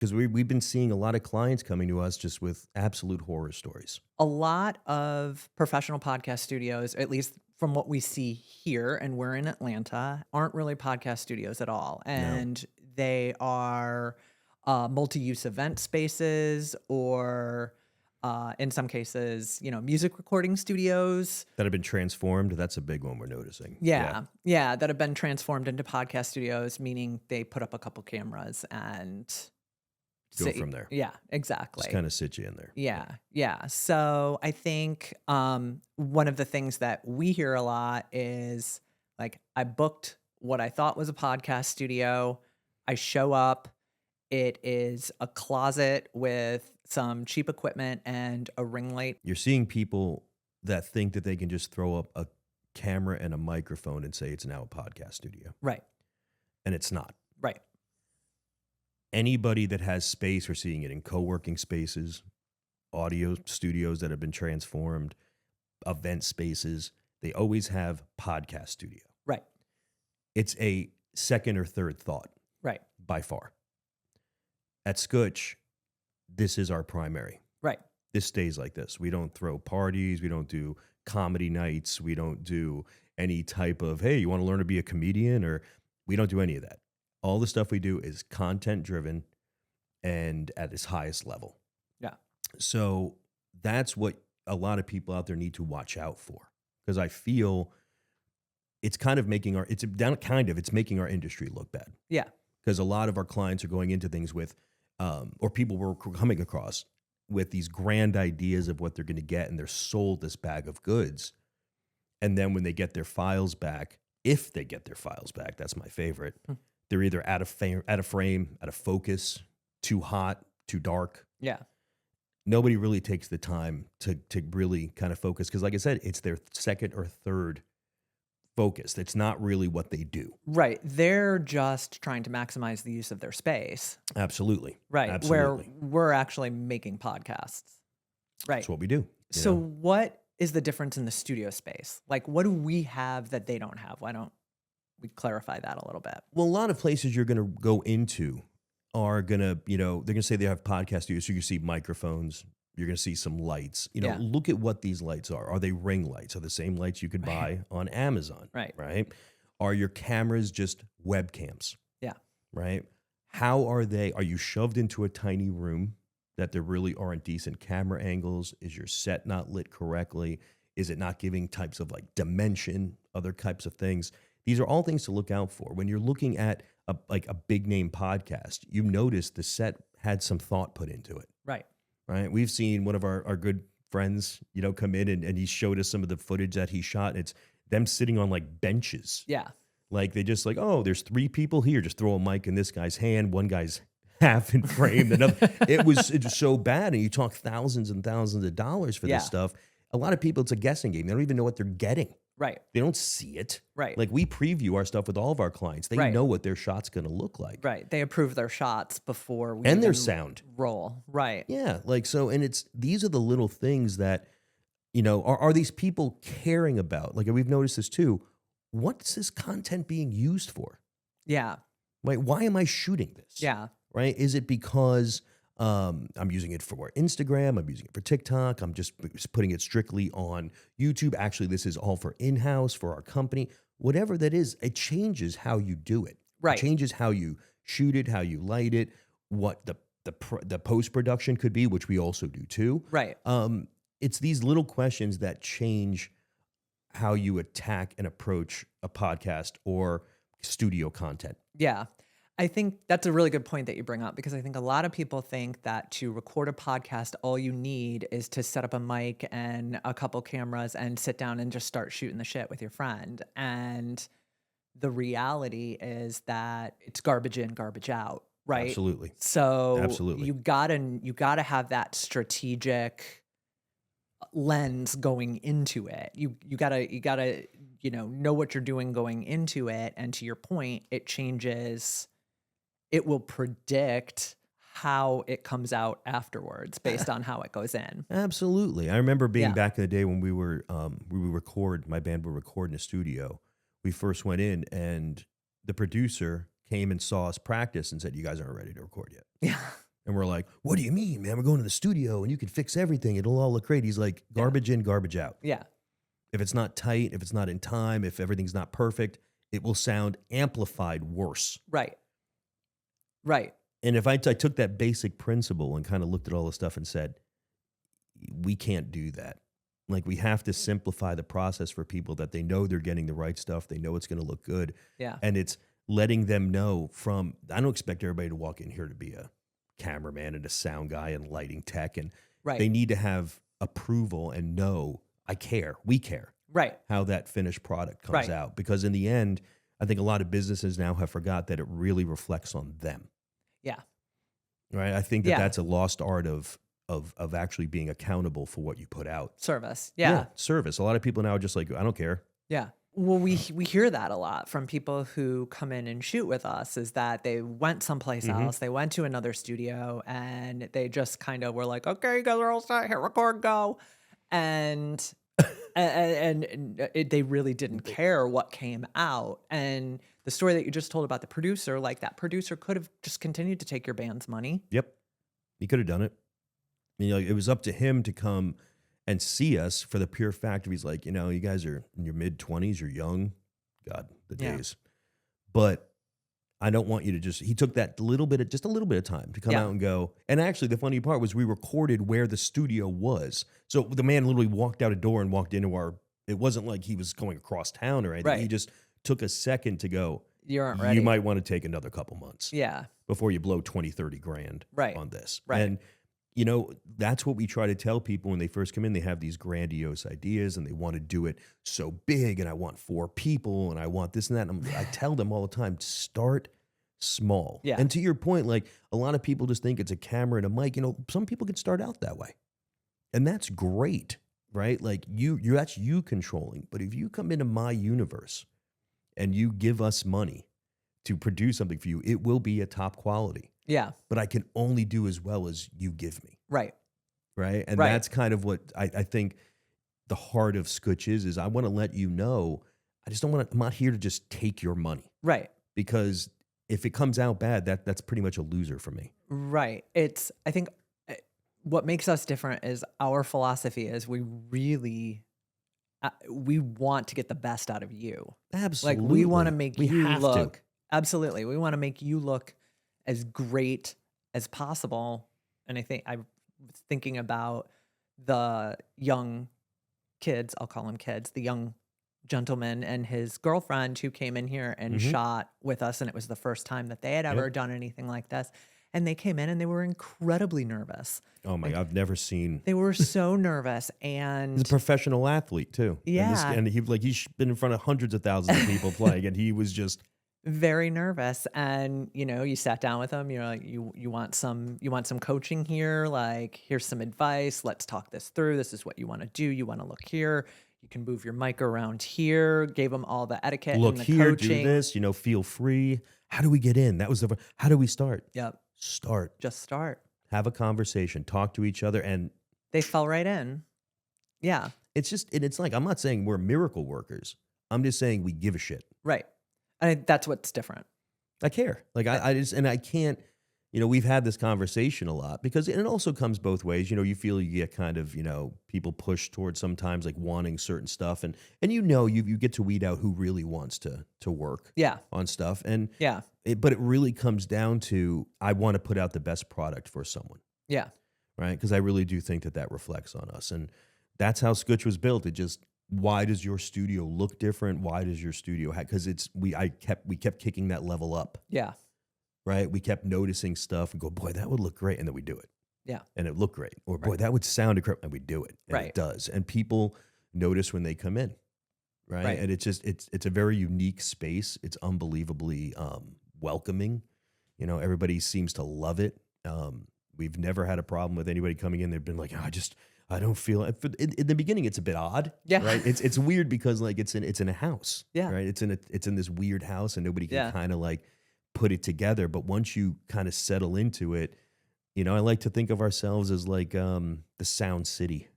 Because we've been seeing a lot of clients coming to us just with absolute horror stories. A lot of professional podcast studios, at least from what we see here, and we're in Atlanta, aren't really podcast studios at all. And they are multi-use event spaces or in some cases, music recording studios. That have been transformed. That's a big one we're noticing. Yeah, that have been transformed into podcast studios, meaning they put up a couple cameras and Go from there. Yeah, exactly. Just kind of sit you in there. Yeah. So I think one of the things that we hear a lot is like, I booked what I thought was a podcast studio. I show up. It is a closet with some cheap equipment and a ring light. You're seeing people that think that they can just throw up a camera and a microphone and say it's now a podcast studio. Right. And it's not. Right. Anybody that has space, we're seeing it in co-working spaces, audio studios that have been transformed, event spaces, they always have podcast studio. Right. It's a second or third thought. Right. By far. At Skutch, this is our primary. Right. This stays like this. We don't throw parties. We don't do comedy nights. We don't do any type of, hey, you want to learn to be a comedian? Or we don't do any of that. All the stuff we do is content driven and at its highest level. Yeah. So that's what a lot of people out there need to watch out for. Because I feel it's kind of making it's making our industry look bad. Yeah. Because a lot of our clients are going into things with, or people we're coming across with these grand ideas of what they're going to get, and they're sold this bag of goods. And then when they get their files back, if they get their files back, that's my favorite, they're either out of frame, out of focus, too hot, too dark. Yeah. Nobody really takes the time to really kind of focus. Because like I said, it's their second or third focus. It's not really what they do. Right. They're just trying to maximize the use of their space. Absolutely. Right. Absolutely. Where we're actually making podcasts. Right. That's what we do. So what is the difference in the studio space? Like, what do we have that they don't have? Why don't we clarify that a little bit? Well, a lot of places you're going to go into are going to, they're going to say they have podcast studios. So you see microphones. You're going to see some lights. Look at what these lights are. Are they ring lights? Are the same lights you could buy on Amazon? Right. Are your cameras just webcams? Yeah. Right. How are they? Are you shoved into a tiny room that there really aren't decent camera angles? Is your set not lit correctly? Is it not giving types of like dimension, other types of things? These are all things to look out for. When you're looking at a big name podcast, you notice the set had some thought put into it. Right. Right. We've seen one of our good friends, come in and he showed us some of the footage that he shot. And it's them sitting on like benches. Yeah. Like they just like, oh, there's 3 people here. Just throw a mic in this guy's hand. One guy's half in frame. It was so bad. And you talk thousands and thousands of dollars for this stuff. A lot of people, it's a guessing game. They don't even know what they're getting. Right. They don't see it. Right. Like we preview our stuff with all of our clients. They know what their shot's going to look like. Right. They approve their shots before we and their sound roll. Right. Yeah. Like so, and these are the little things that, are these people caring about? Like we've noticed this too. What's this content being used for? Yeah. Right. Why am I shooting this? Yeah. Right. Is it because I'm using it for Instagram? I'm using it for TikTok. I'm just putting it strictly on YouTube. Actually, this is all for in-house for our company. Whatever that is, it changes how you do it. Right. It changes how you shoot it, how you light it, what the post-production could be, which we also do too. Right. It's these little questions that change how you attack and approach a podcast or studio content. Yeah. I think that's a really good point that you bring up, because I think a lot of people think that to record a podcast, all you need is to set up a mic and a couple cameras and sit down and just start shooting the shit with your friend. And the reality is that it's garbage in, garbage out, right? Absolutely. So absolutely, you gotta have that strategic lens going into it. You gotta know what you're doing going into it. And to your point, it changes. It will predict how it comes out afterwards based on how it goes in. Absolutely. I remember being back in the day when we would record, my band would record in a studio. We first went in and the producer came and saw us practice and said, "You guys aren't ready to record yet." Yeah. And we're like, what do you mean, man? We're going to the studio and you can fix everything. It'll all look great. He's like, garbage in, garbage out. Yeah. If it's not tight, if it's not in time, if everything's not perfect, it will sound amplified worse. Right. Right. And if I took that basic principle and kind of looked at all the stuff and said, we can't do that. Like, we have to simplify the process for people that they know they're getting the right stuff. They know it's going to look good. Yeah. And it's letting them know I don't expect everybody to walk in here to be a cameraman and a sound guy and lighting tech. And they need to have approval and know, I care. We care. Right. How that finished product comes out. Because in the end, I think a lot of businesses now have forgot that it really reflects on them. Yeah. Right. I think that's a lost art of actually being accountable for what you put out. Service. Yeah. Service. A lot of people now are just like, I don't care. Yeah. Well, we hear that a lot from people who come in and shoot with us, is that they went someplace else, they went to another studio, and they just kind of were like, okay, you guys are all set, here, record, go. And they really didn't care what came out. And the story that you just told about the producer, like, that producer could have just continued to take your band's money. Yep. He could have done it. I mean, like, it was up to him to come and see us for the pure fact of, he's like, you guys are in your mid-20s, you're young. God, the days. But I don't want you to he took that just a little bit of time to come out and go. And actually, the funny part was we recorded where the studio was. So the man literally walked out a door and walked into it wasn't like he was going across town or anything. Right. He just took a second to go, You aren't ready. You might want to take another couple months. Yeah. Before you blow 20, 30 grand on this. Right. And that's what we try to tell people when they first come in. They have these grandiose ideas and they want to do it so big, and I want 4 people and I want this and that. And I tell them all the time, start small. Yeah. And to your point, like, a lot of people just think it's a camera and a mic. Some people can start out that way. And that's great, right? Like, that's you controlling. But if you come into my universe and you give us money to produce something for you, it will be a top quality. Yeah. But I can only do as well as you give me. Right. Right. And that's kind of what I think the heart of Skutch is I want to let you know, I'm not here to just take your money. Right. Because if it comes out bad, that's pretty much a loser for me. Right. I think what makes us different is our philosophy is we really, we want to get the best out of you. Absolutely. Like, we want to make you look. To. Absolutely. We want to make you look as great as possible. And I think I was thinking about the young kids, I'll call them kids, the young gentleman and his girlfriend who came in here and shot with us. And it was the first time that they had ever done anything like this. And they came in and they were incredibly nervous. Oh my God, I've never seen. They were so nervous. And he's a professional athlete too. Yeah. And he's been in front of hundreds of thousands of people playing, and he was just very nervous. And you sat down with him, you're like, you want some coaching here, like, here's some advice, let's talk this through, this is what you want to do, you want to look here, you can move your mic around here, gave him all the etiquette, look and the here, coaching. do this, feel free. How do we get in? That was how do we start? Yep. Just start, have a conversation, talk to each other. And they fell right in. Yeah. It's like, I'm not saying we're miracle workers, I'm just saying we give a shit. Right. That's what's different. I care. Like, I can't, we've had this conversation a lot because it also comes both ways. You feel you get kind of, people push towards sometimes like wanting certain stuff, and you get to weed out who really wants to work on stuff. And but it really comes down to, I want to put out the best product for someone. Yeah. Right. Because I really do think that reflects on us. And that's how Skutch was built. Why does your studio look different? Why does your studio have, because we kept kicking that level up. Yeah. Right? We kept noticing stuff and go, boy, that would look great. And then we do it. Yeah. And it looked great. Or boy, that would sound incredible. And we do it. And it does. And people notice when they come in. Right. And it's a very unique space. It's unbelievably welcoming. Everybody seems to love it. We've never had a problem with anybody coming in. They've been like, I don't feel it. In the beginning, it's a bit odd. Yeah. Right. It's weird because like it's in a house. Yeah. Right. It's in this weird house and nobody can kind of like put it together. But once you kind of settle into it, I like to think of ourselves as like the Sound City.